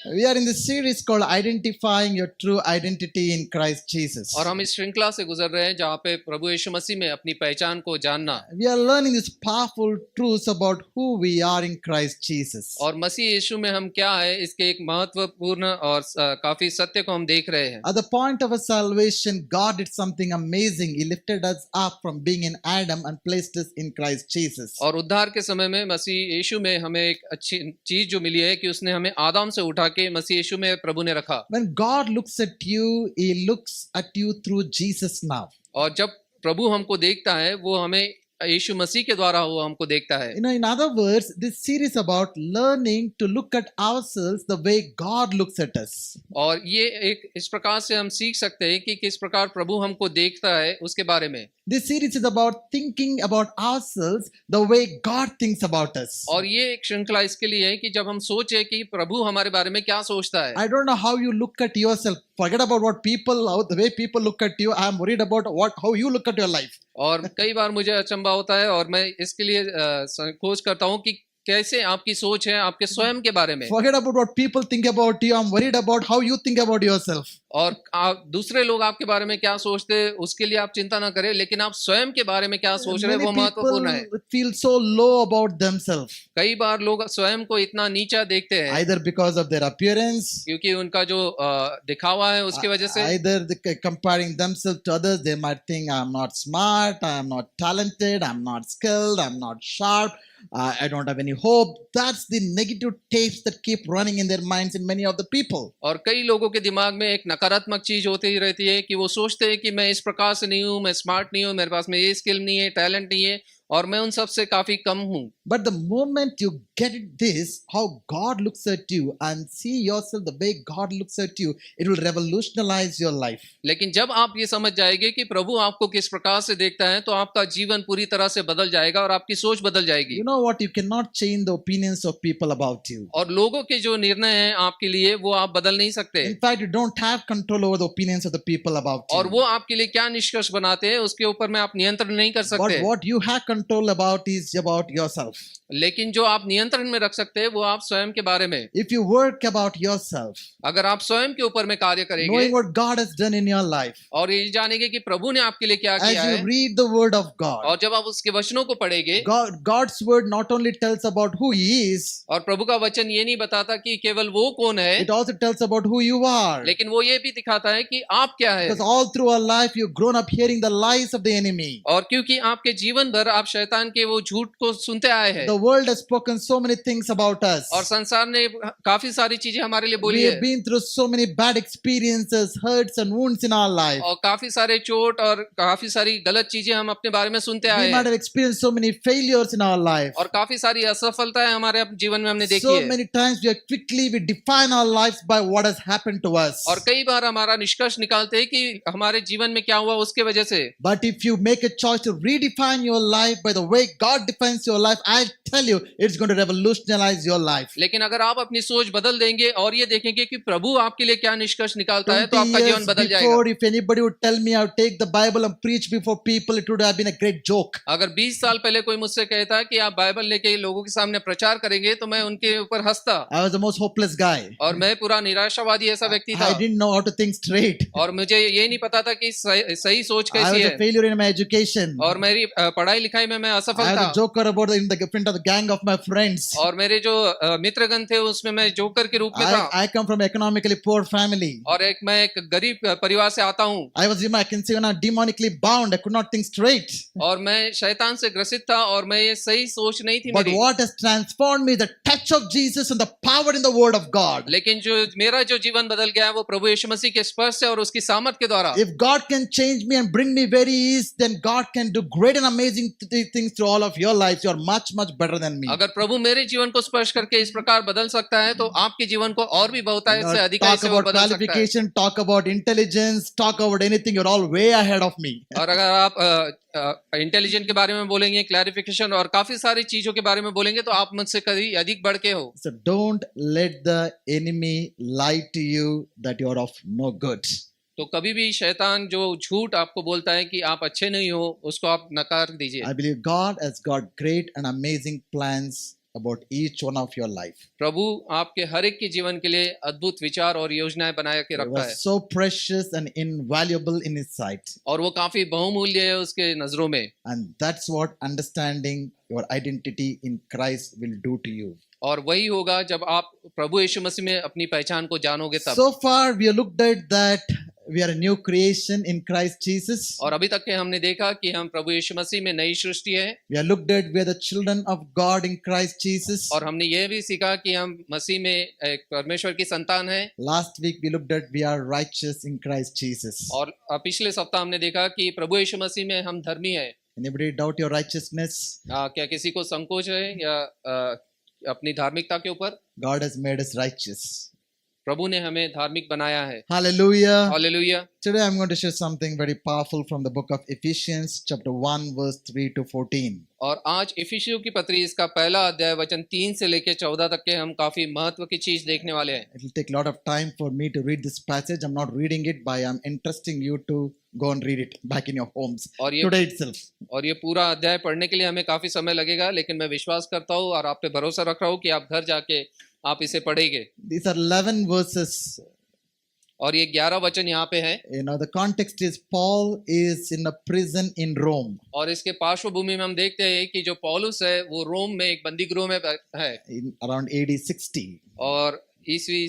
We are in this series called Identifying Your True Identity in Christ Jesus. और हम इस श्रृंखला से गुजर रहे हैं जहाँ पे प्रभु यीशु मसीह में अपनी पहचान को जानना We are learning these powerful truths about who we are in Christ Jesus. और मसीह यीशु में हम क्या है इसके एक महत्वपूर्ण और काफी सत्य को हम देख रहे हैं। At the point of our salvation, God did something amazing. He lifted us up from being in Adam and placed us in Christ Jesus. और उद्धार के समय में मसीह यीशु में हमें एक अच्छी चीज जो मिली है कि उसने हमें आदम से उठा के मसीह यीशु में प्रभु ने रखा। When God looks at you, He looks at you through Jesus now. और जब प्रभु हमको देखता है वो हमें यीशु मसीह के द्वारा वो हमको देखता है। In other words, this series about learning to look at ourselves the way God looks at us. और ये एक इस प्रकार से हम सीख सकते हैं कि किस प्रकार प्रभु हमको देखता है उसके बारे में। This series is about thinking about ourselves the way God thinks about us. और ये एक श्रृंखला इसके लिए है कि जब हम सोचे कि प्रभु हमारे बारे में क्या सोचता है। I don't know how you look at yourself. Forget about what people, the way people look at you. I am worried about how you look at your life. और कई बार मुझे अचंभा होता है और मैं इसके लिए खोज करता हूँ कि कैसे आपकी सोच है आपके स्वयं के बारे में। Forget about what people think about you. I'm worried about how you think about yourself. और आप दूसरे लोग आपके बारे में क्या सोचते हैं उसके लिए आप चिंता ना करें, लेकिन आप स्वयं के बारे में क्या सोच रहे हैं वो महत्वपूर्ण है। People feel so low about themselves. कई बार लोग स्वयं को इतना नीचा देखते हैं Either because of their appearance, क्योंकि उनका जो दिखावा है उसकी वजह से, either comparing themselves to others, they might think I'm not smart, I'm not talented, I'm not skilled, I'm not sharp, I don't have any hope. That's the negative tapes that keep running in their minds in many of the people. और कई लोगों के दिमाग में एक नकारात्मक चीज होती ही रहती है कि वो सोचते हैं कि मैं इस प्रकार से नहीं हूँ, मैं स्मार्ट नहीं हूँ, मेरे पास में ये स्किल नहीं है, टैलेंट नहीं है और मैं उन सब से काफी कम हूँ। But the moment you get this, how God looks at you and see yourself the way God looks at you, it will revolutionize your life. लेकिन जब आप ये समझ जाएंगे कि प्रभु आपको किस प्रकार से देखता है तो आपका जीवन पूरी तरह से बदल जाएगा और आपकी सोच बदल जाएगी। You know what? You cannot change the opinions of people about you. और लोगों के जो निर्णय हैं आपके लिए वो आप बदल नहीं सकते। In fact, you don't have control over the opinions of the people about you. और वो आपके लिए क्या निष्कर्ष बनाते हैं उसके ऊपर में आप नियंत्रण नहीं कर सकते। What you have control about is about yourself. लेकिन जो आप नियंत्रण में रख सकते हैं वो आप स्वयं के बारे में। If you work about yourself, अगर आप स्वयं के ऊपर में कार्य करेंगे, knowing what God has done in your life, और ये जानेंगे कि प्रभु ने आपके लिए क्या किया as you है, read the word of God, और जब आप उसके वचनों को पढ़ेंगे, God's word not only tells about who He is, और प्रभु का वचन ये नहीं बताता कि केवल वो कौन है, it also tells about who you are. लेकिन वो ये भी दिखाता है कि आप क्या है। Because all through our life you've grown up hearing the lies of the enemy. और क्योंकि आपके जीवन भर आप शैतान के वो झूठ को सुनते आए हैं, The world has spoken so many things about us. और संसार ने काफी सारी चीजें हमारे लिए We बोली have है, been through so many bad experiences, hurts and wounds in our life. और काफी सारे चोट और काफी सारी गलत चीजें हम अपने बारे में सुनते आए We might हैं, have experienced so many failures in our life. और काफी सारी असफलताएं हमारे जीवन में हमने देखी So है। many times we define our lives by what has happened to us. और कई बार हमारा निष्कर्ष निकालते हैं कि हमारे जीवन में क्या हुआ उसके वजह से। But if you make a choice to redefine your life by the way God defines your life, I'll tell you, it's going to revolutionize your life. लेकिन अगर आप अपनी सोच बदल देंगे और ये देखेंगे कि प्रभु आपके लिए क्या निष्कर्ष निकालता है तो 20 आपका जीवन years बदल जाएगा। before, if anybody would tell me I would take the Bible and preach before people, it would have been a great joke. अगर 20 साल पहले कोई मुझसे कहता कि आप बाइबल लेके लोगों के सामने प्रचार करेंगे तो मैं उनके ऊपर हंसता, I was the most hopeless guy. और मैं पूरा निराशावादी ऐसा व्यक्ति था, I didn't know how to think straight. और मुझे ये नहीं पता था कि सही सोच I कैसी was है, a failure in my education. और मेरी पढ़ाई लिखाई में मैं I असफल was था, a joker about in the front of the gang of my friends. और मेरे जो मित्रगण थे उसमें मैं जोकर के रूप में था, I come from economically poor family. और मैं एक गरीब परिवार से आता हूँ, I can say demonically bound. I could not think straight. और मैं शैतान से ग्रसित था और मैं ये सही सोच नहीं थी But मेरी। what has transformed me, the touch of Jesus and the power in the word of God. लेकिन जो मेरा जो जीवन बदल गया है वो प्रभु यीशु मसीह के स्पर्श से और उसकी सामर्थ के द्वारा। If God can change me and bring me where He is, then God can do great and amazing things through all of your lives. You are much, much better than me. अगर प्रभु मेरे जीवन को स्पर्श करके इस प्रकार बदल सकता है तो आपके जीवन को और भी बहुत से अधिक Talk से वो about बदल सकता है। qualification, talk about intelligence, talk about anything. You're all way ahead of me. और अगर आप इंटेलिजेंट के बारे में बोलेंगे, क्लैरिफिकेशन और काफी सारी चीजों के बारे में बोलेंगे तो आप मुझसे कहीं अधिक बढ़ के हो। So don't let the enemy lie to you that you are of no good. तो कभी भी शैतान जो झूठ आपको बोलता है कि आप अच्छे नहीं हो उसको आप नकार दीजिए। I believe God has got great and amazing plans about each one of your life. प्रभु आपके हर एक के जीवन के लिए अद्भुत विचार और योजनाएं बना के It रखा है was so precious and invaluable in His sight. और वो काफी बहुमूल्य है उसके नजरों में And that's what understanding your identity in Christ will do to you. और वही होगा जब आप प्रभु यीशु मसीह में अपनी पहचान को जानोगे तब। So far, we have looked at that we are a new creation in Christ Jesus. और अभी तक के हमने देखा कि हम प्रभु यीशु मसीह में नई सृष्टि है We have looked at we are the children of God in Christ Jesus. और हमने ये भी सीखा कि हम मसीह में एक परमेश्वर की संतान है Last week we looked at we are righteous in Christ Jesus. और पिछले सप्ताह हमने देखा कि प्रभु यीशु मसीह में हम धर्मी है। Anybody doubt your righteousness? क्या किसी को संकोच है या अपनी धार्मिकता के ऊपर? God has made us righteous. प्रभु ने हमें धार्मिक बनाया है। Hallelujah. Hallelujah. Today I'm going to share something very powerful from the book of Ephesians chapter 1 verse 3 to 14. और आज इफिसियों की पत्री इसका पहला अध्याय वचन 3 से लेकर 14 तक के हम काफी महत्व की चीज देखने वाले हैं। It will take a lot of time for me to read this passage. I'm not reading it, but I'm entrusting you to go and read it back in your homes और today itself. ये पूरा अध्याय पढ़ने के लिए हमें काफी समय लगेगा, लेकिन मैं विश्वास करता हूँ और आप पे भरोसा रख रहा हूँ कि आप घर जाके आप इसे पढ़ेंगे। These are 11 verses. और ये 11 वचन यहाँ पे है। You know, the context is Paul is in a prison in Rome और इसके पार्श्वभूमि में हम देखते हैं कि जो पौलुस है वो रोम में एक बंदी गृह में है in around AD 60. और ईस्वी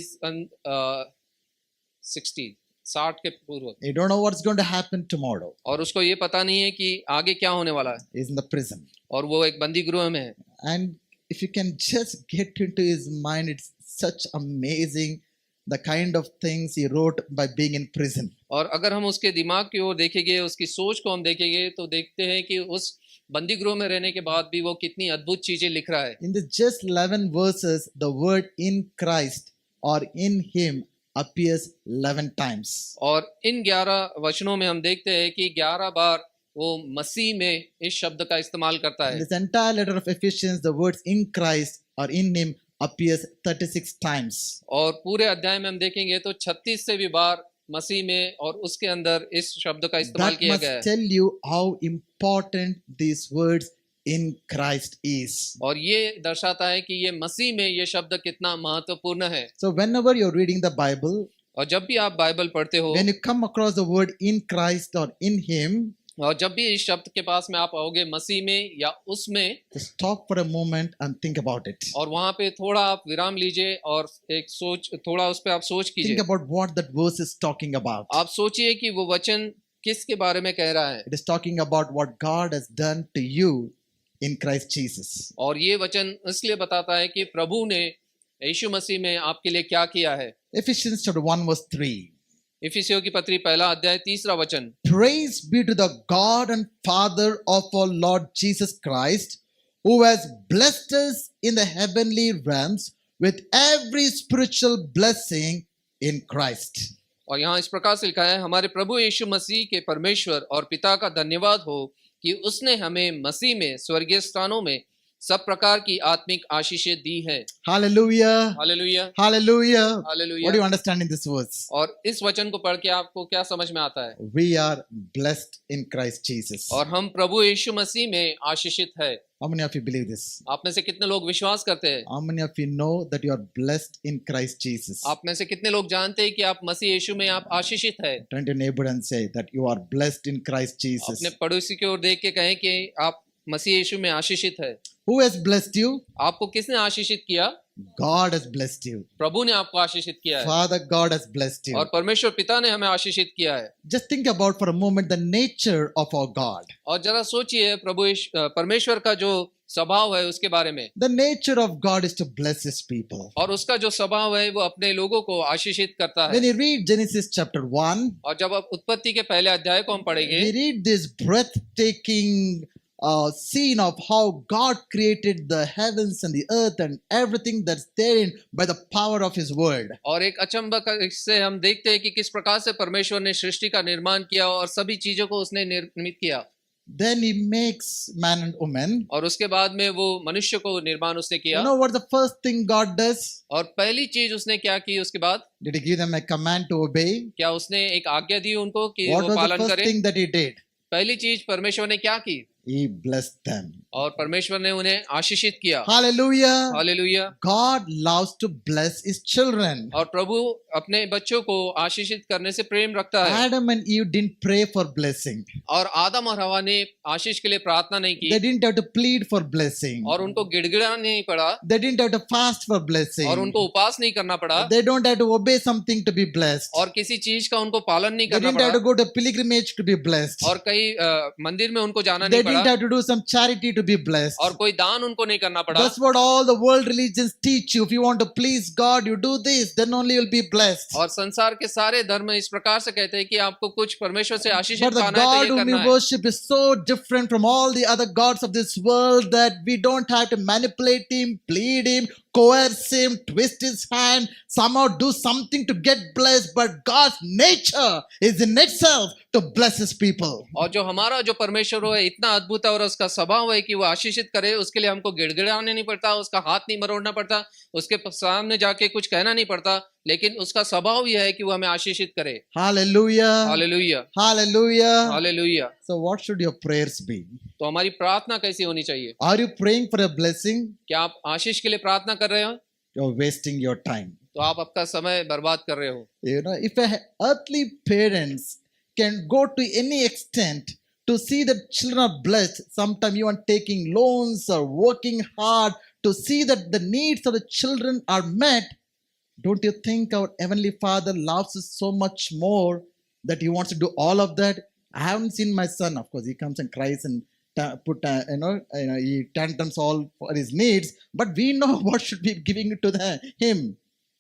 60 के पूर्व। You don't know what's going to happen tomorrow. और उसको ये पता नहीं है कि आगे क्या होने वाला है He's in the prison. और वो एक बंदी गृह में है। And if you can just get into his mind, it's such amazing the kind of things he wrote by being in prison. और अगर हम उसके दिमाग की ओर देखेंगे, उसकी सोच को हम देखेंगे तो देखते हैं कि उस बंदी गृह में रहने के बाद भी वो कितनी अद्भुत चीजें लिख रहा है। In the just 11 verses, the word in Christ or in him appears 11 times. और इन 11 वचनों में हम देखते हैं कि 11 बार वो मसीह में इस शब्द का इस्तेमाल करता In है। this entire letter of Ephesians, the words in Christ or in him appears 36 times. और पूरे अध्याय में हम देखेंगे तो 36 से भी बार मसीह में और उसके अंदर इस शब्द का इस्तेमाल That किया must गया है। tell you how important these words in Christ is. और ये दर्शाता है कि ये मसीह में ये शब्द कितना महत्वपूर्ण है। So whenever you're reading the Bible, और जब भी आप बाइबल पढ़ते हो when you come across the word in Christ or in him, और जब भी इस शब्द के पास में आप आओगे मसीह में या उसमें, just stop for a moment and think about it. और वहां पे थोड़ा आप विराम लीजिए और एक सोच थोड़ा उस पे आप सोच कीजिए। Think about what that verse is talking about. आप सोचिए कि वो वचन किसके बारे में कह रहा है। It is talking about what God has done to you in Christ Jesus. और ये वचन इसलिए बताता है कि प्रभु ने यीशु मसीह में आपके लिए क्या किया है। Ephesians chapter 1 verse 3. इफिसियों की पत्री पहला अध्याय 3 वचन। Praise be to the God and Father of our Lord Jesus Christ, who has blessed us in the heavenly realms with every spiritual blessing in Christ. और यहाँ इस प्रकार से लिखा है, हमारे प्रभु यीशु मसीह के परमेश्वर और पिता का धन्यवाद हो कि उसने हमें मसीह में स्वर्गीय स्थानों में सब प्रकार की आत्मिक आशीषें दी है। Hallelujah. Hallelujah Hallelujah. What do you hallelujah. understand in this verse? और इस वचन को पढ़ के आपको क्या समझ में आता है? We are blessed in Christ Jesus. और हम प्रभु यीशु मसीह में आशीषित है। How many of you believe this? आप में से कितने लोग विश्वास करते हैं? How many of you know that you are blessed in Christ Jesus? आप में से कितने लोग जानते हैं कि आप मसीह यीशु में आप आशीषित है? Turn to your neighbor and say that you are blessed in Christ Jesus. अपने पड़ोसी की ओर देख के कहें कि आप मसीह यीशु में आशीषित है। Who has blessed you? आपको किसने आशीषित किया? God has blessed you. प्रभु ने आपको आशीषित किया है। Father God has blessed you. और परमेश्वर पिता ने हमें आशीषित किया है। Just think about for a moment the nature of our God. और जरा सोचिए परमेश्वर का जो स्वभाव है उसके बारे में। The nature of God is to bless his people. और उसका जो स्वभाव है वो अपने लोगों को आशीषित करता है। When you read Genesis chapter 1, और जब आप उत्पत्ति के पहले अध्याय को हम पढ़ेंगे, we read this breathtaking scene of how God created the heavens and the earth and everything that's therein by the power of his word. और एक अचंभा से हम देखते हैं कि किस प्रकार से परमेश्वर ने सृष्टि का निर्माण किया और सभी चीजों को उसने निर्मित किया। Then he makes man and woman. और उसके बाद में वो मनुष्य को निर्माण उसने किया। You know what the first thing God does? और पहली चीज उसने क्या की उसके बाद? Did he give them a command to obey? क्या उसने एक आज्ञा दी उनको कि What वो was the पालन first करें? thing that he did? पहली चीज परमेश्वर ने क्या की? He blessed them. और परमेश्वर ने उन्हें आशीषित किया। Hallelujah. Hallelujah. God loves to bless his children. और प्रभु अपने बच्चों को आशीषित करने से प्रेम रखता है। Adam and Eve didn't pray for blessing. और आदम और हवा ने आशीष के लिए प्रार्थना नहीं They की didn't have to plead for blessing. और उनको गिड़गिड़ाना नहीं पड़ा They didn't have to fast for blessing. और उनको उपवास नहीं करना पड़ा They don't have to obey something to be blessed. और किसी चीज का उनको पालन नहीं They करना didn't have to पड़ा go to pilgrimage to be blessed. और कई मंदिर में उनको जाना They नहीं didn't पड़ा have to do some charity to be blessed. और कोई दान उनको नहीं करना पड़ा। That's what all the world religions teach you. If you want to please God, you do this, then only you'll be blessed. और संसार के सारे धर्म इस प्रकार से कहते हैं कि आपको कुछ परमेश्वर से आशीषित But the पाना है God तो ये whom करना we है। worship is so different from all the other gods of this world that we don't have to manipulate him, plead him, coerce him, twist his hand, somehow do something to get blessed. But God's nature is in itself to bless his people. और जो हमारा जो परमेश्वर है इतना अद्भुत है और उसका स्वभाव है कि वो आशीषित करे, उसके लिए हमको गिड़गिड़ाने नहीं पड़ता, उसका हाथ नहीं मरोड़ना पड़ता, उसके सामने जाके कुछ कहना नहीं पड़ता, लेकिन उसका स्वभाव यह है कि वो हमें आशीषित करे। Hallelujah. Hallelujah. Hallelujah. Hallelujah. So what should your prayers be? तो हमारी प्रार्थना कैसी होनी चाहिए? Are you praying for a blessing? क्या आप आशीष के लिए प्रार्थना कर रहे हो? You're wasting your time. तो आप आपका समय बर्बाद कर रहे हो। You know, if earthly parents can go to any extent to see that children are blessed, sometimes even taking loans or working hard to see that the needs of the children are met, don't you think our Heavenly Father loves us so much more that He wants to do all of that? I haven't seen my son. Of course, he comes and cries and he tantrums all for his needs. But we know what should be giving it to him.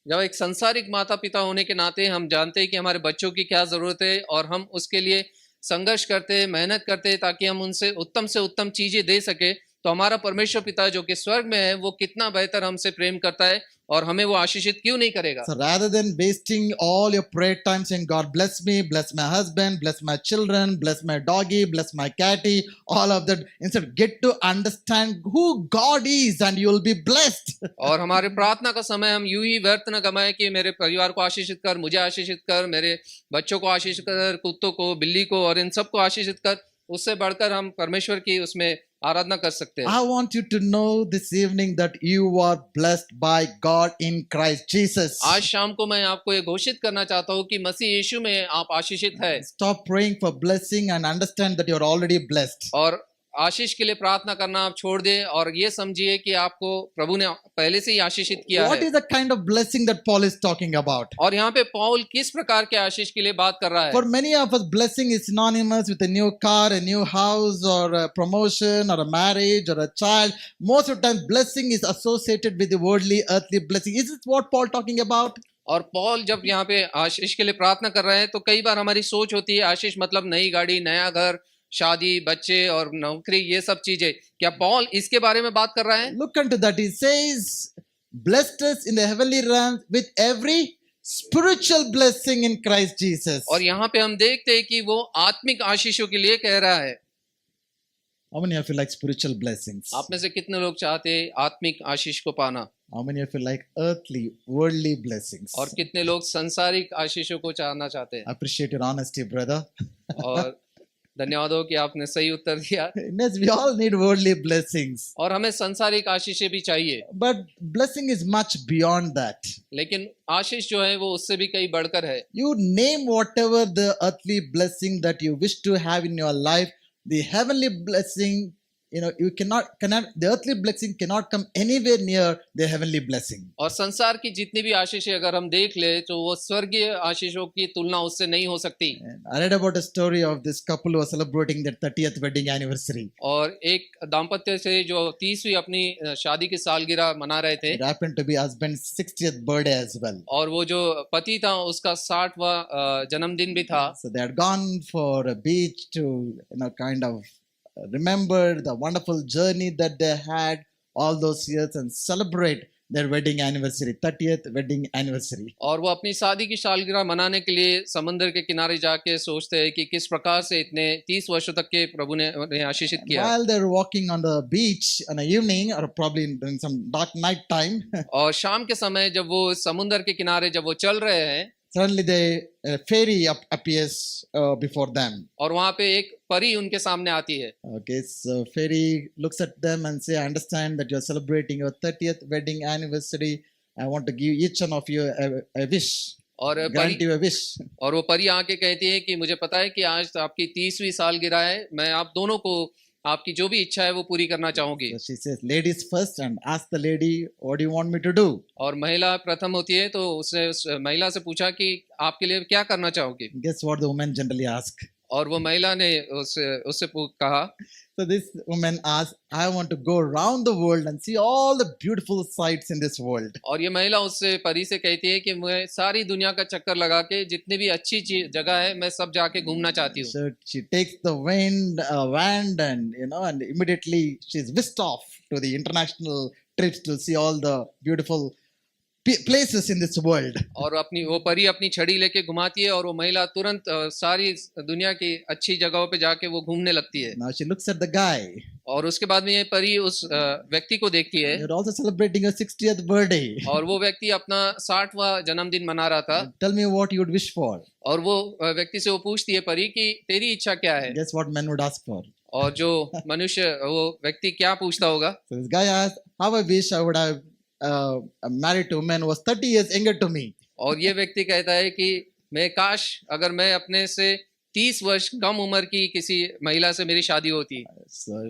जब एक संसारिक माता पिता होने के नाते हम जानते हैं कि हमारे बच्चों की क्या जरूरत है और हम उसके लिए संघर्ष करते, मेहनत करते ताकि हम उनसे से उत्तम चीजें दे सके, तो हमारा परमेश्वर पिता जो कि स्वर्ग में है वो कितना बेहतर हमसे प्रेम करता है और हमें वो आशीषित क्यों नहीं करेगा। So rather than wasting all your prayer time saying, God bless me, bless my husband, bless my children, bless my doggy, bless my catty, all of that, instead get to understand who God is and you will be blessed. और हमारे प्रार्थना का समय हम यूं ही व्यर्थ न गमाएं कि मेरे परिवार को आशीषित कर, मुझे आशीषित कर, मेरे बच्चों को आशीषित कर, कुत्तों को, बिल्ली को और इन सबको आशीषित कर, उससे बढ़कर हम परमेश्वर की उसमें आराधना कर सकते हैं। I want you to know this evening that you are blessed by God in Christ Jesus. आज शाम को मैं आपको ये घोषित करना चाहता हूँ कि मसीह यीशु में आप आशीषित है। Stop praying for blessing and understand that you are already blessed. और आशीष के लिए प्रार्थना करना आप छोड़ दें और ये समझिए कि आपको प्रभु ने पहले से ही आशीषित किया What है। is the kind of blessing that Paul is talking about? और यहाँ पे पौल किस प्रकार के आशीष के लिए बात कर रहा है? For many of us, blessing is synonymous with a new car, a new house, or a promotion, or a marriage, or a child. Most of the time, blessing is associated with the worldly, earthly blessing. Is this what Paul talking about? और पौल जब यहाँ पे आशीष के लिए प्रार्थना कर रहे हैं तो कई बार हमारी सोच होती है आशीष मतलब नई गाड़ी, नया घर, शादी, बच्चे और नौकरी, ये सब चीजें। क्या पौल इसके बारे में बात कर रहा है? Look unto that. He says, blessed us in the heavenly realms with every spiritual blessing in Christ Jesus. और यहाँ पे हम देखते हैं कि वो आत्मिक आशीषों के लिए कह रहा है। How many of you like spiritual blessings? आप में से कितने लोग चाहते हैं आत्मिक आशीष को पाना? How many of you like earthly, worldly blessings? और कितने लोग संसारिक आशीषों को चाहना चाहते हैं? I appreciate your honesty, brother. और धन्यवाद हो कि आपने सही उत्तर दिया। Yes, we all need worldly blessings. और हमें संसारिक आशीषें भी चाहिए, But blessing is much beyond that. लेकिन आशीष जो है वो उससे भी कहीं बढ़कर है। You name whatever the earthly blessing that you wish to have in your life, the heavenly blessing, you cannot, the earthly blessing cannot come anywhere near the heavenly blessing. और संसार की जितनी भी आशीषें अगर हम देख ले तो वो स्वर्गीय आशीषों की तुलना उससे नहीं हो सकती। And I read about a story of this couple who was celebrating their 30th wedding anniversary. और एक दाम्पत्य से जो 30वीं अपनी शादी की सालगिरह मना रहे थे, It happened to be husband's 60th birthday as well. और वो जो पति था उसका 60वां जन्मदिन भी था। So they had gone for a beach to, kind of remember the wonderful journey that they had all those years and celebrate their wedding anniversary, 30th wedding anniversary. और वो अपनी शादी की सालगिरह मनाने के लिए समुद्र के किनारे जाके सोचते हैं कि किस प्रकार से इतने 30 वर्षों तक के प्रभु ने उन्हें आशीषित किया। While they're walking on the beach in the evening or probably during some dark night time, और शाम के समय जब वो समुद्र के किनारे जब वो चल रहे हैं, Suddenly, a fairy appears before them. और वहां पे एक परी उनके सामने आती है। Okay, so fairy looks at them and say, "I understand that you're celebrating your 30th wedding anniversary. I want to give each one of you a wish, और grant परी you a wish." और वो परी आके कहती है कि मुझे पता है कि आज आपकी 30वीं सालगिरह है, मैं आप दोनों को आपकी जो भी इच्छा है वो पूरी करना चाहूंगी। So she says, "Ladies first," and ask the lady, "What do you want me to do?" और महिला प्रथम होती है, तो उसने उस महिला से पूछा कि आपके लिए क्या करना चाहोगी। Guess what the woman generally asks? और वो महिला ने उससे कहा, So this woman asked, "I want to go around the world and see all the beautiful sights in this world." और ये महिला उससे परी से कहती है कि मैं सारी दुनिया का चक्कर लगा के जितनी भी अच्छी जगह है मैं सब जाके घूमना चाहती हूँ। So she takes the wand, and immediately she's whisked off to the international trips to see all the beautiful places in this world. और वो परी अपनी छड़ी लेके घुमाती है और वो महिला तुरंत सारी दुनिया की अच्छी जगहों पे जाके वो घूमने लगती है। Now she looks at the guy. और उसके बाद में ये परी उस व्यक्ति को देखती है। You're also celebrating your 60th birthday. और वो व्यक्ति अपना 60वां जन्मदिन मना रहा था। Tell me what you would wish for. और वो व्यक्ति से वो पूछती है परी कि तेरी इच्छा क्या है। Guess what men would ask for? और जो मनुष्य वो व्यक्ति क्या पूछता होगा। So this guy asked, "How I wish I would have married to a man who was 30 years younger to me." और ये व्यक्ति कहता है कि मैं काश अगर मैं अपने से 30 वर्ष कम उम्र की किसी महिला से मेरी शादी होती। So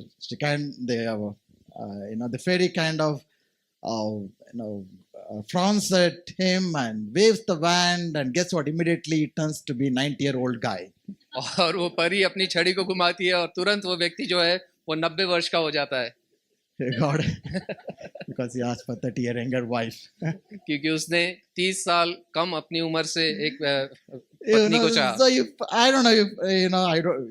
the fairy kind of frowns at him and waves the wand, and guess what? Immediately it turns to be 90-year-old guy. और वो परी अपनी छड़ी को घुमाती है और तुरंत वो व्यक्ति जो है वो 90 वर्ष का हो जाता है। God, because he asked for 30-year younger wife. क्योंकि उसने 30 साल कम अपनी उम्र से एक पत्नी को चाहा। So I don't know if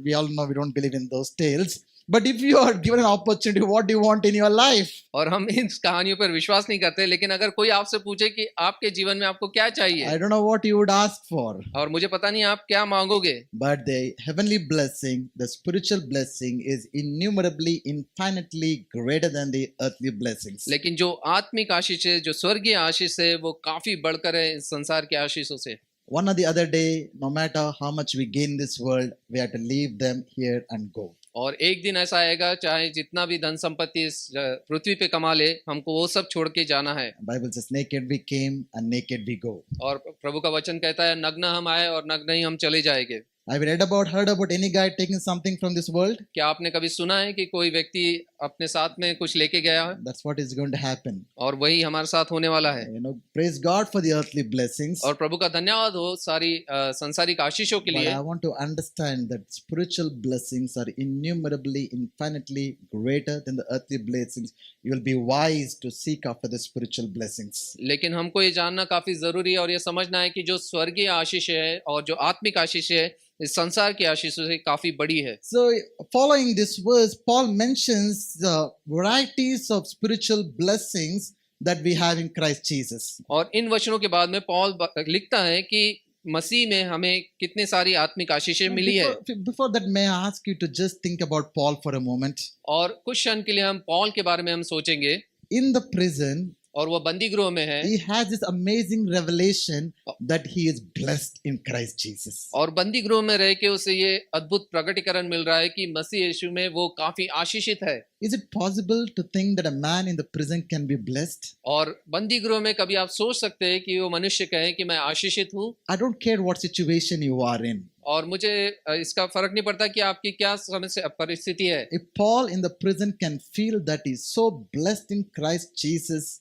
we all know we don't believe in those tales. But if you are given an opportunity, what do you want in your life? और हम इन कहानियों पर विश्वास नहीं करते, लेकिन अगर कोई आपसे पूछे कि आपके जीवन में आपको क्या चाहिए, I don't know what you would ask for. और मुझे पता नहीं आप क्या मांगोगे। But the heavenly blessing, the spiritual blessing, is innumerably, infinitely greater than the earthly blessings. लेकिन जो आत्मिक आशीष है, जो स्वर्गीय आशीष है, वो काफी बढ़कर है इस संसार के आशीषों से। One or the other day, no matter how much we gain this world, we have to leave them here and go. और एक दिन ऐसा आएगा, चाहे जितना भी धन संपत्ति इस पृथ्वी पे कमा ले, हमको वो सब छोड़ के जाना है। Bible says, "Naked we came and naked we go." और प्रभु का वचन कहता है, नग्न हम आए और नग्न ही हम चले जाएंगे। Have you heard about any guy taking something from this world? क्या आपने कभी सुना है कि कोई व्यक्ति अपने साथ में कुछ लेके गया है? That's what is going to happen. और वही हमारे साथ होने वाला है। Praise God for the earthly blessings. और प्रभु का धन्यवाद हो सारी संसारिक आशीषों के But लिए। I want to understand that spiritual blessings are innumerably, infinitely greater than the earthly blessings. You will be wise to seek after the spiritual blessings. लेकिन हमको ये जानना काफी जरूरी है और ये समझना है कि जो स्वर्गीय आशीष है और जो आत्मिक आशीष है, इस संसार की आशीषों से काफी बड़ी है। So, following this verse, Paul mentions the varieties of spiritual blessings that we have in Christ Jesus. और इन वचनों के बाद में पॉल लिखता है कि मसीह में हमें कितने सारी आत्मिक आशीषें मिली है। Before that, may I ask you to just think about Paul for a moment? और कुछ क्षण के लिए हम पॉल के बारे में हम सोचेंगे। In the prison, और वो बंदी गृह में है। he has this amazing revelation that he is blessed in Christ Jesus. और बंदी गृह में रह के उसे ये अद्भुत प्रकटीकरण मिल रहा है कि मसीह यीशु में वो काफी आशीषित है। Is it possible to think that a man in the prison can be blessed? और बंदी गृह में कभी आप सोच सकते हैं कि वो मनुष्य कहे कि मैं आशीषित हूँ। I don't care what situation you are in. और मुझे इसका फर्क नहीं पड़ता कि आपकी क्या समस्या परिस्थिति है। If Paul in the prison can feel that he is so blessed in Christ Jesus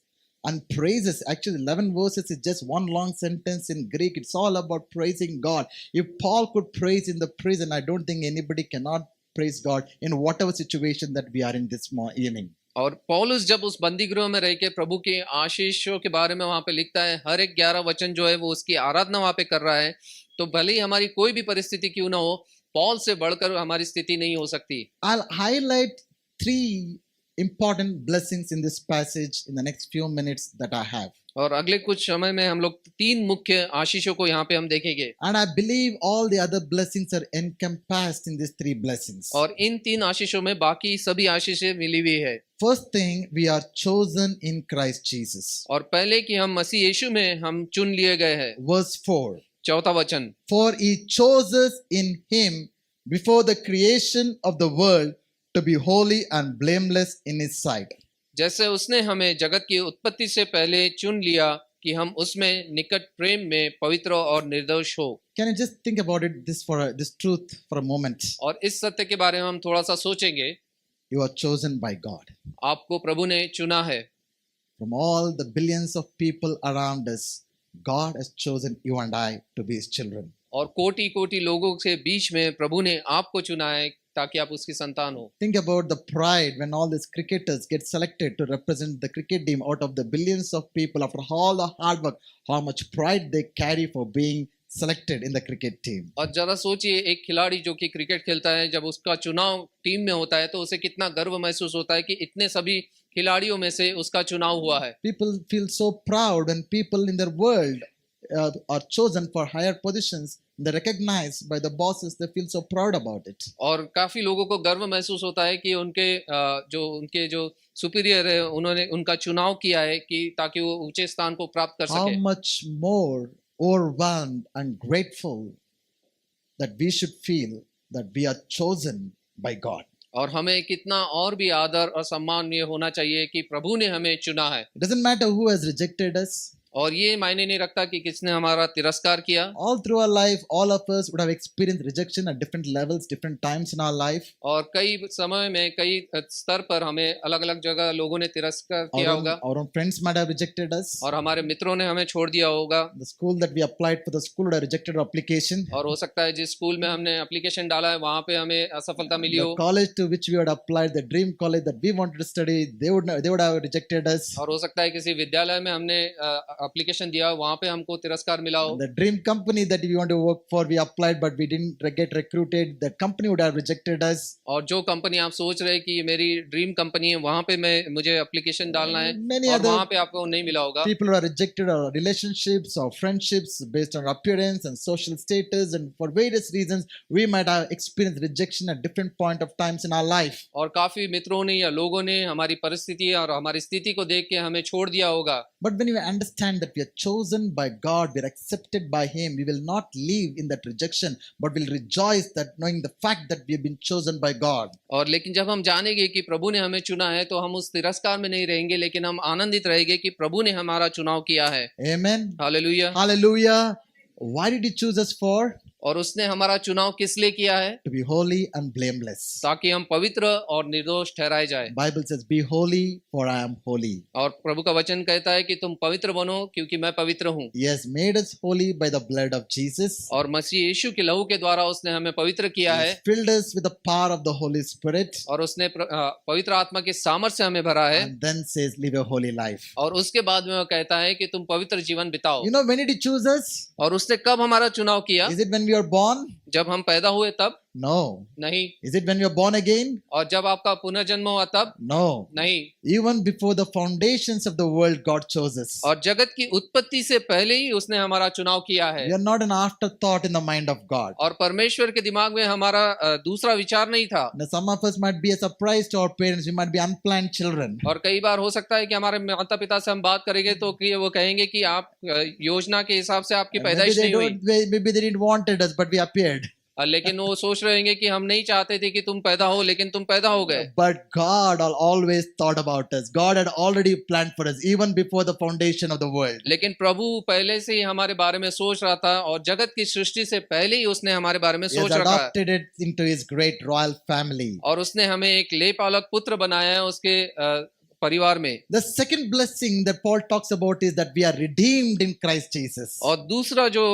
and praises, actually 11 verses is just one long sentence in Greek. It's all about praising God. If Paul could praise in the prison, I don't think anybody cannot praise God in whatever situation that we are in this evening. और पौलुस जब उस बंदी गृह में रह के प्रभु के आशीषों के बारे में वहां पे लिखता है, हर एक 11 वचन जो है वो उसकी आराधना वहां पे कर रहा है, तो भले ही हमारी कोई भी परिस्थिति क्यों ना हो, पौल से बढ़कर हमारी स्थिति नहीं हो सकती। I'll highlight 3 important blessings in this passage in the next few minutes that I have. और अगले कुछ समय में हम लोग 3 मुख्य आशीषों को यहाँ पे हम देखेंगे। And I believe all the other blessings are encompassed in these 3 blessings. और इन 3 आशीषों में बाकी सभी आशीषें मिली हुई है। First thing, we are chosen in Christ Jesus. और पहले कि हम मसीह यीशु में हम चुन लिए गए हैं। Verse 4. चौथा वचन, For he chose us in him before the creation of the world to be holy and blameless in his sight. जैसे उसने हमें जगत की उत्पत्ति से पहले चुन लिया कि हम उसमें निकट प्रेम में पवित्र और निर्दोष हो। Can you just think about it, this truth for a moment? और इस सत्य के बारे में हम थोड़ा सा सोचेंगे। You are chosen by God. आपको प्रभु ने चुना है। From all the billions of people around us, God has chosen you and I to be his children. और कोटि कोटि लोगों के बीच में प्रभु ने आपको चुना है ताकि आप उसकी संतान हो। Think about the pride when all these cricketers get selected to represent the cricket team out of the billions of people after all the hard work, how much pride they carry for being selected in the cricket team. और जरा सोचिए, एक खिलाड़ी जो कि cricket खेलता है, जब उसका चुनाव टीम में होता है तो उसे कितना गर्व महसूस होता है कि इतने सभी खिलाड़ियों में से उसका चुनाव हुआ है। People feel so proud when people in their world are chosen for higher positions. They're recognized by the bosses. They feel so proud about it. और काफी लोगों को गर्व महसूस होता है कि उनके जो सुपीरियर है उन्होंने उनका चुनाव किया है कि ताकि वो ऊंचे स्थान को प्राप्त कर How सके। much more overwhelmed and grateful that we should feel that we are chosen by God. और हमें कितना और भी आदर और सम्मान ये होना चाहिए कि प्रभु ने हमें चुना है। It doesn't matter who has rejected us. और ये मायने नहीं रखता कि किसने हमारा तिरस्कार किया। All through our life, all of us would have experienced rejection at different levels, different times in our life. और कई समय में कई स्तर पर हमें अलग अलग जगह लोगों ने तिरस्कार किया होगा। Our own friends might have rejected us. और हमारे मित्रों ने हमें छोड़ दिया होगा। The school that we applied for, the school would have rejected our application. और हो सकता है जिस स्कूल में हमने एप्लीकेशन डाला है वहां पे हमें असफलता मिली The हो। college to which we had applied, the dream college that we wanted to study, they would have rejected us. और हो सकता है किसी विद्यालय में हमने एप्लीकेशन दिया, वहां पे हमको तिरस्कार मिला हो। The dream company that we want to work for, we applied but we didn't get recruited. The company would have rejected us. और जो कंपनी आप सोच रहे कि ये मेरी ड्रीम कंपनी है, वहां पे मुझे एप्लीकेशन डालना है Many और other वहां पे आपको नहीं मिला होगा। people who are rejected our relationships or friendships based on appearance and social status, and for various reasons we might have experienced rejection at different point of times in our life. और काफी मित्रों ने या लोगों ने हमारी परिस्थिति और हमारी स्थिति को देख के हमें छोड़ दिया होगा। But when we understand that we are chosen by God, we are accepted by him, we will not live in that rejection but will rejoice that knowing the fact that we have been chosen by God. और लेकिन जब हम जानेंगे कि प्रभु ने हमें चुना है तो हम उस तिरस्कार में नहीं रहेंगे, लेकिन हम आनंदित रहेंगे कि प्रभु ने हमारा चुनाव किया है। Amen. Hallelujah. Hallelujah. Why did he choose us for? और उसने हमारा चुनाव किस लिए किया है? To be holy and blameless. ताकि हम पवित्र और निर्दोष ठहराए जाए। Bible says, be holy for I am holy. और प्रभु का वचन कहता है कि तुम पवित्र बनो क्योंकि मैं पवित्र हूँ। He has made us holy by the blood of Jesus. और मसीह यीशु के लहू के द्वारा उसने हमें पवित्र किया He है। has filled us with the power of the Holy Spirit. और उसने पवित्र आत्मा के सामर्थ्य से हमें भरा है। And then says, live a holy life. और उसके बाद में वो कहता है कि तुम पवित्र जीवन बिताओ। You know, when did he choose us? और उसने कब हमारा चुनाव किया? Is it when we were born? जब हम पैदा हुए तब? No. नहीं। Is it when we were born again? और जब आपका पुनर्जन्म हुआ तब? No. नहीं। Even before the foundations of the world, God chose us. और जगत की उत्पत्ति से पहले ही उसने हमारा चुनाव किया है। We are not an afterthought in the mind of God. और परमेश्वर के दिमाग में हमारा दूसरा विचार नहीं था। Now, some of us might be a surprise to our parents. We might be unplanned children. और कई बार हो सकता है कि हमारे माता पिता से हम बात करेंगे तो कि वो कहेंगे कि आप योजना के हिसाब से आपकी पैदाइश नहीं हुई। Maybe they didn't wanted us, but we appeared. लेकिन वो सोच रहे होंगे कि हम नहीं चाहते थे कि तुम पैदा हो, लेकिन तुम पैदा हो गए। But God always thought about us. God had already planned for us even before the foundation of the world. लेकिन प्रभु पहले से ही हमारे बारे में सोच रहा था और जगत की सृष्टि से पहले ही उसने हमारे बारे में He has सोच रखा है। adopted it into His great royal family. और उसने हमें एक लेपालक पुत्र बनाया है उसके परिवार में। The second blessing that Paul talks about is that we are redeemed in Christ Jesus. और दूसरा जो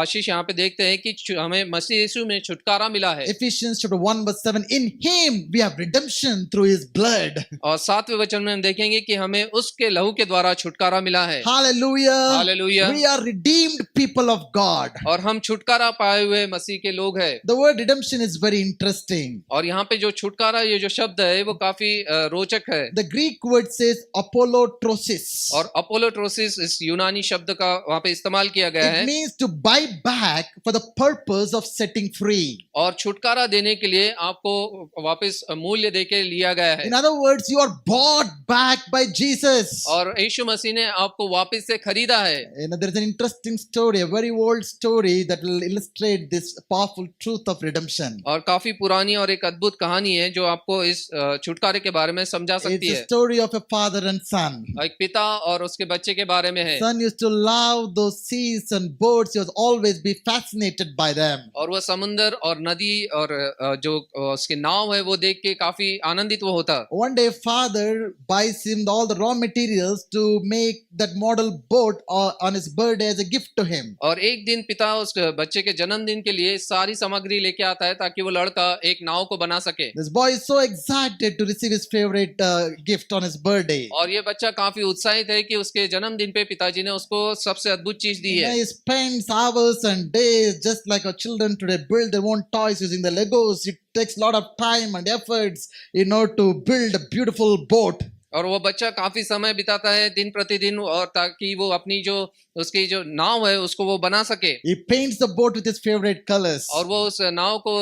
आशीष यहाँ पे देखते हैं कि हमें मसीह यीशु में छुटकारा मिला है। Ephesians chapter 1 verse 7, in Him we have redemption through His blood. और 7वें वचन में हम देखेंगे कि हमें उसके लहू के द्वारा छुटकारा मिला है। Hallelujah. Hallelujah. We are redeemed people of God. और हम छुटकारा पाए हुए मसीह के लोग हैं। The word redemption is very interesting. और यहाँ पे जो छुटकारा ये जो शब्द है वो काफी रोचक है। The Greek word says apollotrosis. और अपोलोट्रोसिस इस यूनानी शब्द का वहां पे इस्तेमाल किया गया It है means to buy back for the purpose of setting free. और छुटकारा देने के लिए आपको वापस मूल्य देके लिया गया है In other words, you are bought back by Jesus. और यीशु मसीह ने आपको वापस से खरीदा है There is an interesting story, a very old story that will illustrate this powerful truth of redemption. और काफी पुरानी और एक अद्भुत कहानी है जो आपको इस छुटकारे के बारे में समझा सकती It's a है story of a father and son. एक पिता और उसके बच्चे के बारे में है Son used to love those seas and boats. He was always be fascinated by them. और वह समुंदर और नदी और जो उसके नाव है वो देख के काफी आनंदित वो होता One day, father buys him all the raw materials to make that model boat on his birthday as a gift to him. और एक दिन पिता उस बच्चे के जन्मदिन के लिए सारी सामग्री लेके आता है ताकि वो लड़का एक नाव को बना सके This boy is so excited to receive his favorite gift on his birthday. और ये बच्चा काफी उत्साहित है कि उसके जन्मदिन पे पिताजी ने उसको सबसे अद्भुत चीज दी है He spends hours and days just like our children today build their own toys using the Legos. It takes a lot of time and efforts, to build a beautiful boat. और वो बच्चा काफी समय बिताता है दिन प्रतिदिन और ताकि वो अपनी जो उसकी जो नाव है उसको वो बना सके He paints the boat with his favorite colors. और वो उस नाव को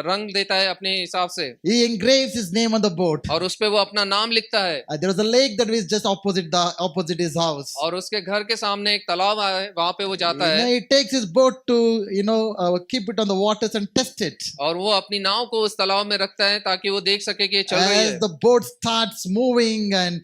रंग देता है अपने हिसाब से He engraves his name on the boat. और उस पे वो अपना नाम लिखता है There was a lake that was just opposite his house. और उसके घर के सामने एक तालाब है वहां पे वो जाता है He takes his boat to keep it on the waters and test it. और वो अपनी नाव को उस तालाब में रखता है ताकि वो देख सके कि ये चल रही As है the boat starts moving and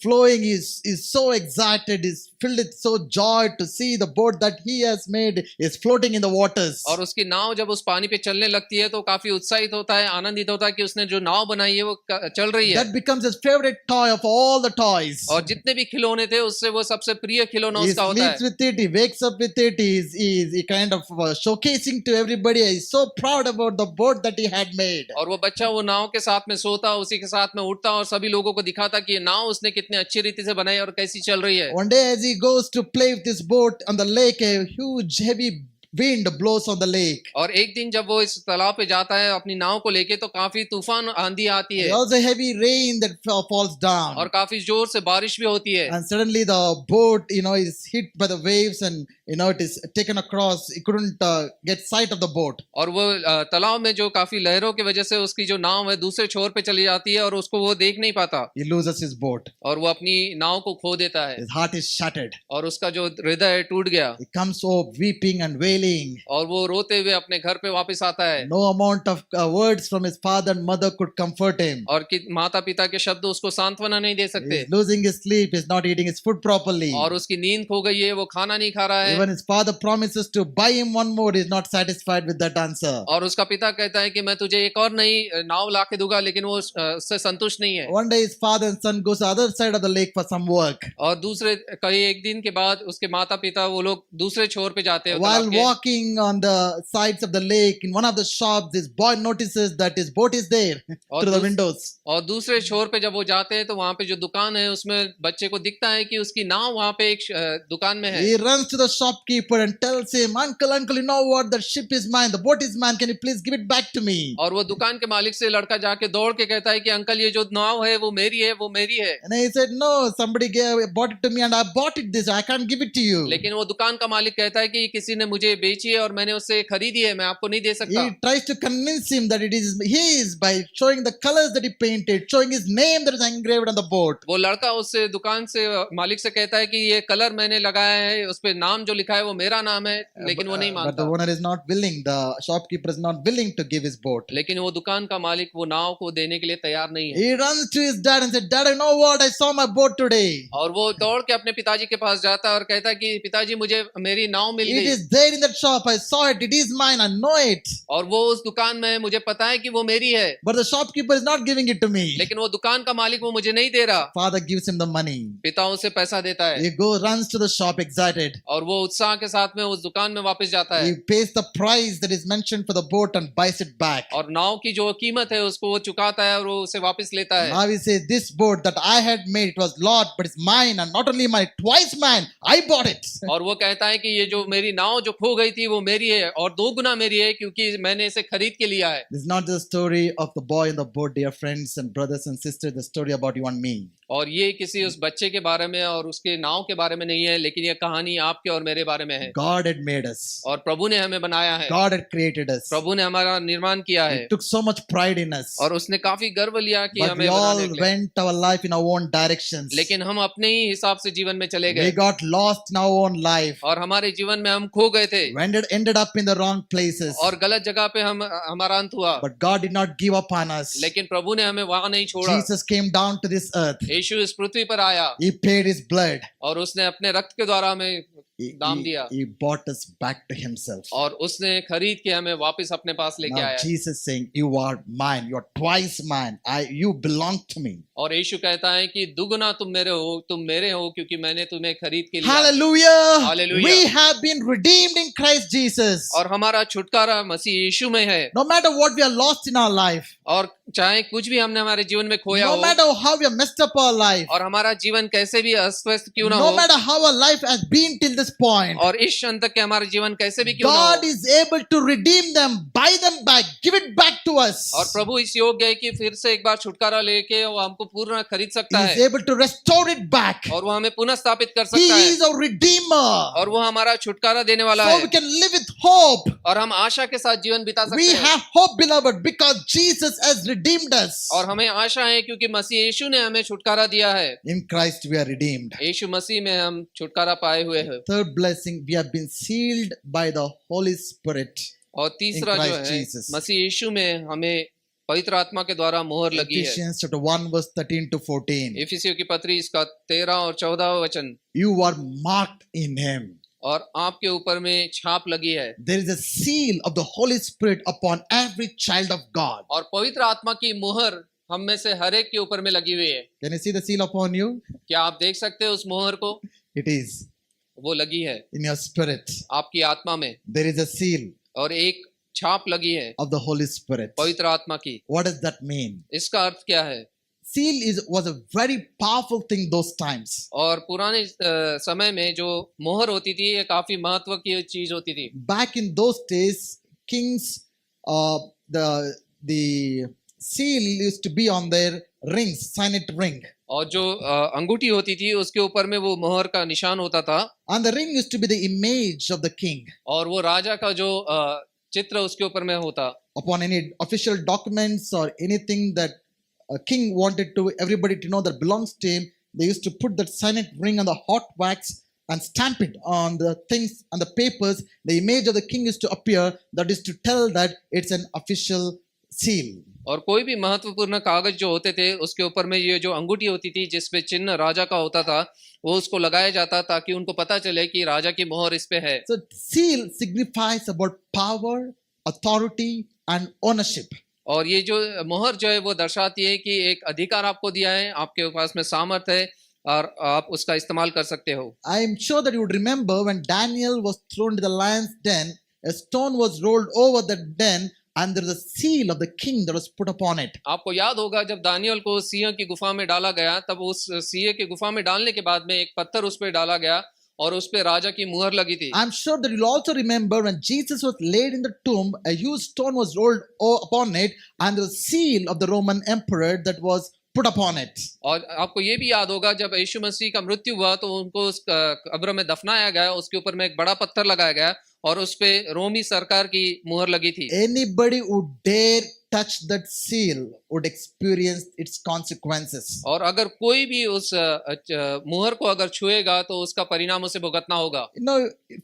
flowing, is so excited, is filled with so joy to see the boat that he has made is floating in the waters. और उसकी नाव जब उस पानी पे चलने लगती है तो काफी उत्साहित होता है आनंदित होता है कि उसने जो नाव बनाई है वो चल रही है That becomes his favorite toy of all the toys. और जितने भी खिलौने थे उससे वो सबसे प्रिय खिलौना He उसका होता sleeps है with it, he wakes up with it, he kind of showcasing to everybody. He's so proud about the boat that he had made. और वो बच्चा वो नाव के साथ में सोता उसी के साथ में उठता और सभी लोगों को दिखाता कि ये नाव उसने कितने अच्छी रीति से बनाई और कैसी चल रही है One day as he goes to play with this boat on the lake, a huge heavy wind blows on the lake. और एक दिन जब वो इस तालाब पे जाता है अपनी नाव को लेके तो काफी तूफान आंधी आती है There's also heavy rain that falls down. और काफी जोर से बारिश भी होती है And suddenly the boat, is hit by the waves and, it is taken across. He couldn't get sight of the boat. और वो तालाब में जो काफी लहरों की वजह से उसकी जो नाव है दूसरे छोर पे चली जाती है और उसको वो देख नहीं पाता He loses his boat. और वो अपनी नाव को खो देता है His heart is shattered. और उसका जो हृदय है टूट गया He comes home weeping and wailing. और वो रोते हुए अपने घर पे वापस आता है No amount of words from his father and mother could comfort him. और कि माता पिता के शब्द उसको सांत्वना नहीं दे सकते He's losing his sleep. He's not eating his food properly. और उसकी नींद खो गई है वो खाना नहीं खा रहा है Even his father promises to buy him one more. He's not satisfied with that answer. और उसका पिता कहता है कि मैं तुझे एक और नई नाव ला के दूंगा लेकिन वो उससे संतुष्ट नहीं है One day his father and son goes to the other side of the lake for some work. और दूसरे कई एक दिन के बाद उसके माता पिता वो लोग दूसरे छोर पे जाते हैं While तालाब के। walking on the sides of the lake, in one of the shops, this boy notices that his boat is there through the windows. और दूसरे छोर पे जब वो जाते हैं तो वहां पे जो दुकान है उसमें बच्चे को दिखता है कि उसकी नाव वहां पे एक दुकान में है He runs to the shopkeeper and tells him, Uncle, you know what? The ship is mine. The boat is mine. Can you please give it back to me? और वो दुकान के मालिक से लड़का जाके दौड़ के कहता है कि अंकल ये जो नाव है वो मेरी है वो मेरी है And he said, no, somebody bought it to me and I bought it this. I can't give it to you. लेकिन वो दुकान का मालिक कहता है कि किसी ने मुझे बेची है और मैंने उससे खरीदी है मैं आपको नहीं दे सकता He tries to convince him that it is his by showing the colors that he painted, showing his name that is engraved on the boat. वो लड़का उससे दुकान से मालिक से कहता है कि ये कलर मैंने लगाया है उस पे नाम जो लिखा है वो मेरा नाम है लेकिन वो नहीं But the मानता owner is not willing. The shopkeeper is not willing to give his boat. लेकिन वो दुकान का मालिक वो नाव को देने के लिए तैयार नहीं है He runs to his dad and said, Dad, I know what? I saw my boat today. और वो दौड़ के अपने पिताजी के पास जाता है और कहता है कि पिताजी मुझे मेरी नाव मिल It गई is there in that shop. I saw it. It is mine. I know it. और वो उस दुकान में है, मुझे पता है कि वो मेरी है But the shopkeeper is not giving it to me. लेकिन वो दुकान का मालिक वो मुझे नहीं दे रहा Father gives him the money. पिता उसे पैसा देता है He runs to the shop excited. और वो उत्साह के साथ में उस दुकान में वापस जाता है He pays the price that is mentioned for the boat and buys it back. और नाव की जो कीमत है उसको वो चुकाता है और वो उसे वापस लेता है Now he says, this boat that I had made, it was Lord, but it's mine, and not only mine, twice mine. I bought it. और वो कहता है कि ये जो मेरी नाव जो खो गई थी वो मेरी है और 2 गुना मेरी है क्योंकि मैंने इसे खरीद के लिया है। This is not the story of the boy in the boat, dear friends and brothers and sisters, the story about you and me. और ये किसी उस बच्चे के बारे में और उसके नाव के बारे में नहीं है, लेकिन ये कहानी आपके और मेरे बारे में है। God had made us. और प्रभु ने हमें बनाया है, God had created us. प्रभु ने हमारा निर्माण किया है He took so much pride in us. और उसने काफी गर्व लिया कि But हमें we all बनाने के लिए। went our life in our own directions. लेकिन हम अपने ही हिसाब से जीवन में चले We गए got lost in our own life. और हमारे जीवन में हम खो गए थे Ended up in the wrong places. और गलत जगह पे हमारा अंत हुआ। But God did not give up on us. लेकिन प्रभु ने हमें वहां नहीं छोड़ा। Jesus came down to this earth. यीशु इस पृथ्वी पर आया He paid his blood. और उसने अपने रक्त के द्वारा हमें दाम दिया He brought us back to himself. और उसने खरीद के हमें वापस अपने पास लेके Now आया। Jesus saying, you are mine. You are twice mine. You belong to me. और यीशु कहता है कि दुगुना तुम मेरे हो क्योंकि मैंने तुम्हें खरीद के लिया। Hallelujah. Hallelujah. We have been redeemed in Christ Jesus. और हमारा छुटकारा मसीह यीशु में है। No matter what we are lost in our life, और चाहे कुछ भी हमने हमारे जीवन में खोया no हो matter how we have messed up our life, और हमारा जीवन कैसे भी अस्त-व्यस्त क्यों ना no हो matter how our life has been till this point, और इस क्षण तक के हमारा जीवन कैसे भी क्यों ना God हो, is able to redeem them, buy them back, give it back to us. और प्रभु इस योग्य है कि फिर से एक बार छुटकारा लेके वो हमको पूर्ण खरीद सकता He है is able to restore it back. और वो हमें पुनः स्थापित कर He सकता है is our redeemer. और वो हमारा छुटकारा देने वाला So we है can live with hope. और हम आशा के साथ जीवन बिता सकते We हैं। have hope, beloved, because Jesus has redeemed us. और हमें आशा है क्योंकि मसीह यीशु ने हमें छुटकारा दिया है। In Christ we are redeemed. यीशु मसीह में हम छुटकारा पाए हुए हैं। Third blessing, we have been sealed by the Holy Spirit. और तीसरा In जो Christ है Jesus. मसीह यीशु में हमें पवित्र आत्मा के द्वारा मोहर लगी है। Ephesians chapter 1 verse 13 to 14. इफिसियों की पत्री इसका 13 और 14 वचन। You are marked in Him. और आपके ऊपर में छाप लगी है There is a seal of the Holy Spirit upon every child of God. और पवित्र आत्मा की मोहर हम में से हर एक के ऊपर में लगी हुई है। Can you see the seal upon you? क्या आप देख सकते हैं उस मोहर को? It is वो लगी है in your spirit. आपकी आत्मा में There is a seal और एक छाप लगी है of the Holy Spirit. पवित्र आत्मा की। What does that mean? इसका अर्थ क्या है? Seal was a very powerful thing those times. और पुराने समय में जो मोहर होती थी ये काफी महत्व की चीज होती थी। Back in those days, kings, the seal used to be on their rings, signet ring. और जो अंगूठी होती थी उसके ऊपर में वो मोहर का निशान होता था And the ring used to be the image of the king. और वो राजा का जो चित्र उसके ऊपर में होता। Upon any official documents or anything that a king wanted to everybody to know that belongs to him, they used to put that signet ring on the hot wax and stamp it on the things on the papers. The image of the king is to appear. That is to tell that it's an official seal. और कोई भी महत्वपूर्ण कागज जो होते थे उसके ऊपर में ये जो अंगूठी होती थी जिसपे चिन्ह राजा का होता था वो उसको लगाया जाता ताकि उनको पता चले कि राजा की मोहर इस पे है। So seal signifies about power, authority and ownership. और ये जो मोहर जो है वो दर्शाती है कि एक अधिकार आपको दिया है, आपके पास में सामर्थ है और आप उसका इस्तेमाल कर सकते हो। I am sure that you would remember when Daniel was thrown into the lion's den, a stone was rolled over the den and there was a seal of the king that was put upon it. आपको याद होगा जब Daniel को सिंह की गुफा में डाला गया तब उस सिंह की गुफा में डालने के बाद में एक पत्थर उस पे डाला गया और उस पे राजा की मुहर लगी थी। I'm sure that you'll also remember when Jesus was laid in the tomb, a huge stone was rolled upon it and the seal of the Roman emperor that was put upon it. और आपको ये भी याद होगा जब यीशु मसीह का मृत्यु हुआ तो उनको उस कब्र में दफनाया गया, उसके ऊपर में एक बड़ा पत्थर लगाया गया और उस पे रोमी सरकार की मुहर लगी थी। Anybody who dare touch that seal would experience its consequences. और अगर कोई भी उस मुहर को अगर छुएगा तो उसका परिणाम उसे भुगतना होगा। You know,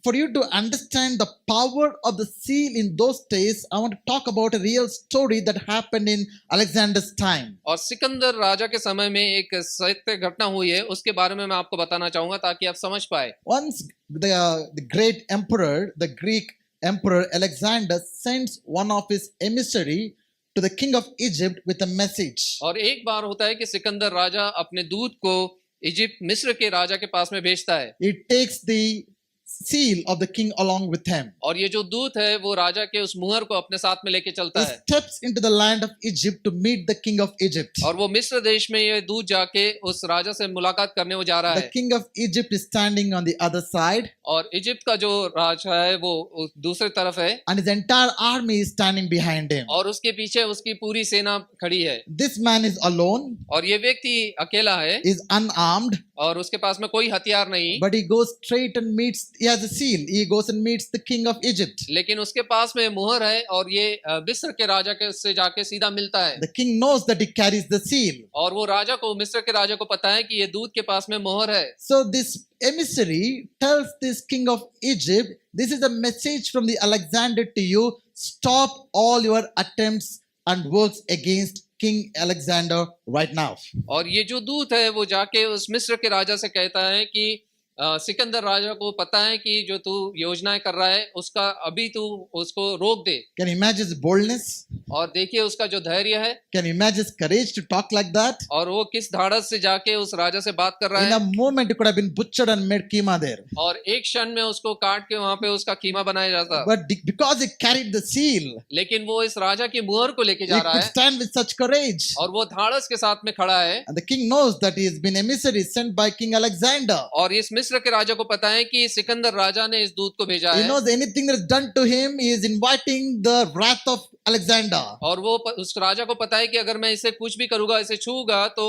for you to understand the power of the seal in those days, I want to talk about a real story that happened in Alexander's time. और सिकंदर राजा के समय में एक सत्य घटना हुई है उसके बारे में मैं आपको बताना चाहूंगा ताकि आप समझ पाए। Once the great emperor, the Greek emperor Alexander sends one of his emissary to the king of Egypt with a message. और एक बार होता है कि सिकंदर राजा अपने दूत को इजिप्ट मिस्र के राजा के पास में भेजता है। He takes the seal of the king along with him. और ये जो दूत है वो राजा के उस मुहर को अपने साथ में लेके चलता He है steps into the land of Egypt to meet the king of Egypt. और वो मिस्र देश में ये दूत जाके उस राजा से मुलाकात करने वो जा रहा The है king of Egypt is standing on the other side, और इजिप्ट का जो राजा है वो उस दूसरी तरफ है and his entire army is standing behind him. और उसके पीछे उसकी पूरी सेना खड़ी है This man is alone, और ये व्यक्ति अकेला है is unarmed, और उसके पास में कोई हथियार नहीं but he goes straight and meets, he has a seal. He goes and meets the king of Egypt. लेकिन उसके पास में मुहर है और ये मिस्र के राजा के से जाके सीधा मिलता है The king knows that he carries the seal. और वो राजा को मिस्र के राजा को पता है कि ये दूत के पास में मुहर है So this emissary tells this king of Egypt, this is a message from the Alexander to you. Stop all your attempts and works against King Alexander right now. और ये जो दूत है वो जाके उस मिस्र के राजा से कहता है कि सिकंदर राजा को पता है कि जो तू योजनाएं कर रहा है उसका अभी तू उसको रोक दे Can you imagine his boldness? और देखिए उसका जो धैर्य है Can you imagine his courage to talk like that? और वो किस धाड़स से जाके उस राजा से बात कर रहा In है a moment, he could have been butchered and made keema there. और एक क्षण में उसको काट के वहां पे उसका कीमा बनाया जाता But because he carried the seal, लेकिन वो इस राजा की मुहर को लेके he जा रहा could है stand with such courage. और वो धाड़स के साथ में खड़ा है And the king knows that he has been emissary sent by King Alexander. और इस मिस्र के राजा को पता है कि सिकंदर राजा ने इस दूत को भेजा He है knows anything that is done to him, he is inviting the wrath of Alexander. और वो उस राजा को पता है कि अगर मैं इसे कुछ भी करूंगा इसे छूऊंगा तो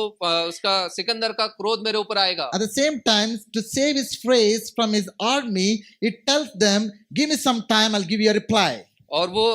उसका सिकंदर का क्रोध मेरे ऊपर आएगा At the same time, to save his phrase from his army, he tells them, give me some time, I'll give you a reply. और वो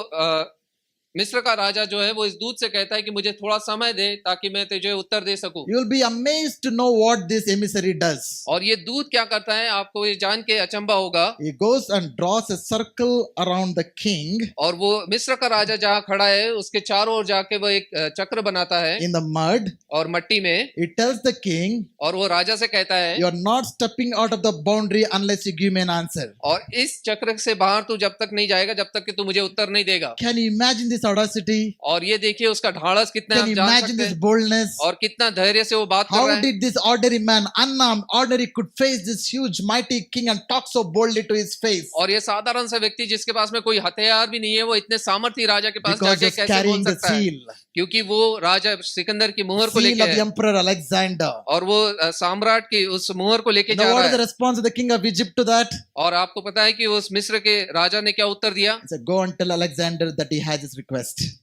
मिस्र का राजा जो है वो इस दूत से कहता है कि मुझे थोड़ा समय दे ताकि मैं तुझे उत्तर दे सकूं You will be amazed to know what this emissary does. और ये दूत क्या करता है आपको ये जान के अचंभा होगा He goes and draws a circle around the king और वो मिस्र का राजा जहाँ खड़ा है उसके चारों ओर जाके वो एक चक्र बनाता है in the mud. और मट्टी में He tells the king, और वो राजा से कहता है you are not stepping out of the boundary unless you give me an answer. और इस चक्र से बाहर तू जब तक नहीं जाएगा जब तक कि तू मुझे उत्तर नहीं देगा Can you imagine this audacity? और ये देखिए उसका ढाढ़स कितना Can आप you जान imagine सकते this हैं boldness? और कितना धैर्य से वो बात कर How रहा है did this ordinary man, unarmed, ordinary, could face this huge, mighty king and talk so boldly to his face? और ये साधारण सा व्यक्ति जिसके पास में कोई हथियार भी नहीं है वो इतने सामर्थी राजा के पास Because जाके he's कैसे carrying बोल the सकता है seal, क्योंकि वो राजा सिकंदर की मुहर को seal लेके of the है emperor Alexander. और वो सम्राट की उस मुहर को लेके जा Now, what रहा is the है response of the king of Egypt to that? और आपको पता है कि उस मिस्र के राजा ने क्या उत्तर दिया He said, go and tell Alexander that he has his request.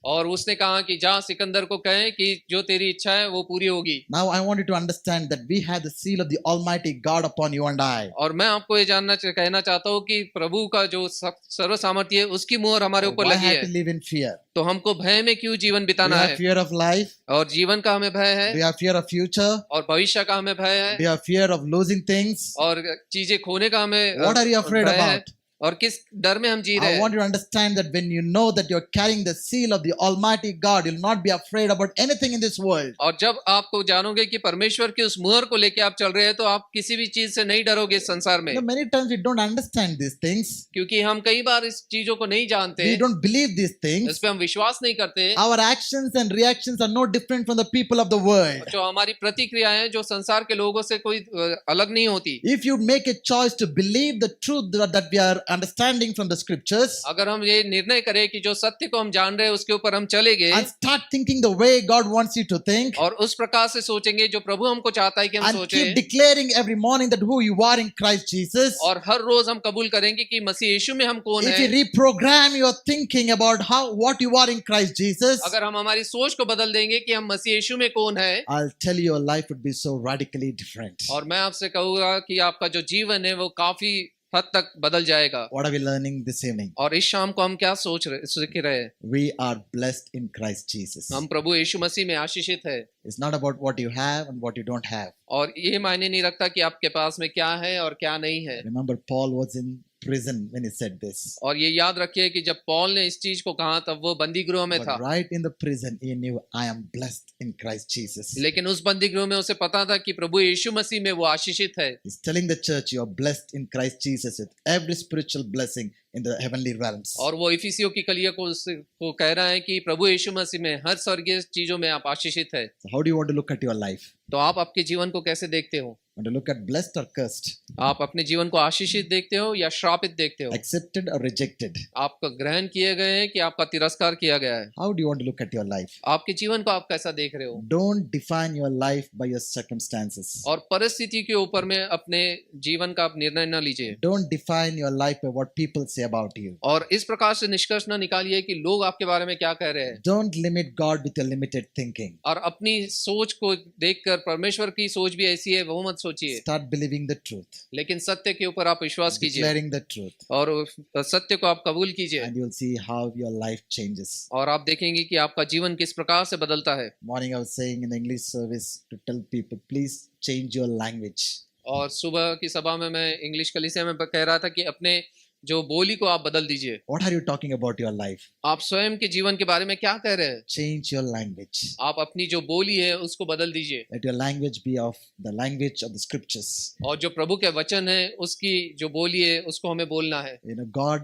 और उसने कहा कि जा सिकंदर को कहें कि जो तेरी इच्छा है वो पूरी होगी Now, I want you to understand that we have the seal of the Almighty God upon you and I. और मैं आपको ये कहना चाहता हूँ कि प्रभु का जो सर्व सामर्थ्य है उसकी मुहर हमारे ऊपर Why लगी have to है live in fear? तो हमको भय में क्यों जीवन Do बिताना you have है fear of life? और जीवन का हमें भय Do है you have fear of future? और भविष्य का हमें भय है Do you have fear of losing things? और चीजें खोने का हमें What are you afraid भय है about? और किस डर में हम जी रहे I want हैं you to understand that when you know that you're carrying the seal of the Almighty God, you'll not be afraid about anything in this world. और जब आपको जानोगे कि परमेश्वर की उस मुहर को लेके आप चल रहे हैं तो आप किसी भी चीज से नहीं डरोगे इस संसार में You know, many times we don't understand these things. क्योंकि हम कई बार इस चीजों को नहीं जानते We don't believe these things. इस पे हम विश्वास नहीं करते Our actions and reactions are no different from the people of the world. जो हमारी प्रतिक्रियाएं जो संसार के लोगों से कोई अलग नहीं होती If you make a choice to believe the truth that we are understanding from the scriptures अगर हम ये निर्णय करें कि जो सत्य को हम जान रहे हैं उसके ऊपर हम चलेंगे and start thinking the way God wants you to think और उस प्रकार से सोचेंगे जो प्रभु हमको चाहता है कि हम and keep सोचें declaring every morning that who you are in Christ Jesus, और हर रोज हम कबूल करेंगे कि मसीह यीशु में हम कौन if you है reprogram your thinking about what you are in Christ Jesus, अगर हम हमारी सोच को बदल देंगे कि हम मसीह यीशु में कौन है I'll tell you your life would be so radically different. और मैं आपसे कहूंगा कि आपका जो जीवन है वो काफी हद तक बदल जाएगा What are we learning this evening? और इस शाम को हम क्या सीख रहे हैं We are blessed in Christ Jesus. हम प्रभु यीशु मसीह में आशीषित है It's not about what you have and what you don't have. और ये मायने नहीं रखता कि आपके पास में क्या है और क्या नहीं है Remember, Paul was in prison when he said this. और ये याद रखिए कि जब पौल ने इस चीज को कहा तब वो बंदी गृह में था But right in the prison, he knew, I am blessed in Christ Jesus. लेकिन उस बंदी गृह में उसे पता था कि प्रभु यीशु मसीह में वो आशीषित है He's telling the church, you are blessed in Christ Jesus with every spiritual blessing in the heavenly realms. और वो इफिसियों की कलिया को कह रहा है कि प्रभु यीशु मसीह में हर स्वर्गीय चीजों में आप आशीषित है So how do you want to look at your life? तो आप आपके जीवन को कैसे देखते हो Want to look at blessed or cursed, आप अपने जीवन को आशीषित देखते हो या श्रापित देखते हो? accepted or rejected? आपका ग्रहण किए गए हैं कि आपका तिरस्कार किया गया है? How do you want to look at your life? आपके जीवन को आप कैसा देख रहे हो? Don't define your life by your circumstances. और परिस्थिति के ऊपर में अपने जीवन का आप निर्णय न लीजिए। Don't define your life by what people say about you. और इस प्रकार से निष्कर्ष न निकालिए कि लोग आपके बारे में क्या कह रहे हैं। Don't limit God with your limited thinking. और अपनी सोच को देखकर परमेश्वर की सोच भी ऐसी है वो मत सोचिए, Start believing the truth, लेकिन सत्य के ऊपर आप विश्वास कीजिए declaring the truth, और उस सत्य को आप कबूल कीजिए and you'll see how your life changes. और आप देखेंगे कि आपका जीवन किस प्रकार से बदलता है। Morning I was saying in the English service to tell people, please change your language. और सुबह की सभा में मैं इंग्लिश कलीसिया में कह रहा था कि अपने जो बोली को आप बदल दीजिए। What are you talking about your life? आप स्वयं के जीवन के बारे में क्या कह रहे हैं? Change your language. आप अपनी जो बोली है उसको बदल दीजिए Let your language be of the language of the scriptures. और जो प्रभु के वचन है उसकी जो बोली है उसको हमें बोलना है। You know, God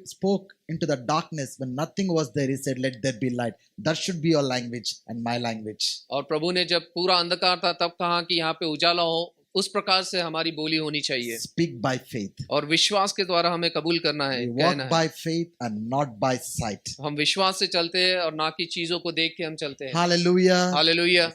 spoke into the darkness when nothing was there. He said, let there be light. That should be your language and my language. और प्रभु ने जब पूरा अंधकार था तब कहा कि यहाँ पे उजाला हो, उस प्रकार से हमारी बोली होनी चाहिए Speak by faith. और विश्वास के द्वारा हमें कबूल करना है, We कहना walk है। by faith and not by sight. हम विश्वास से चलते हैं और ना कि चीजों को देख के हम चलते हैं। Hallelujah. हालेलुया।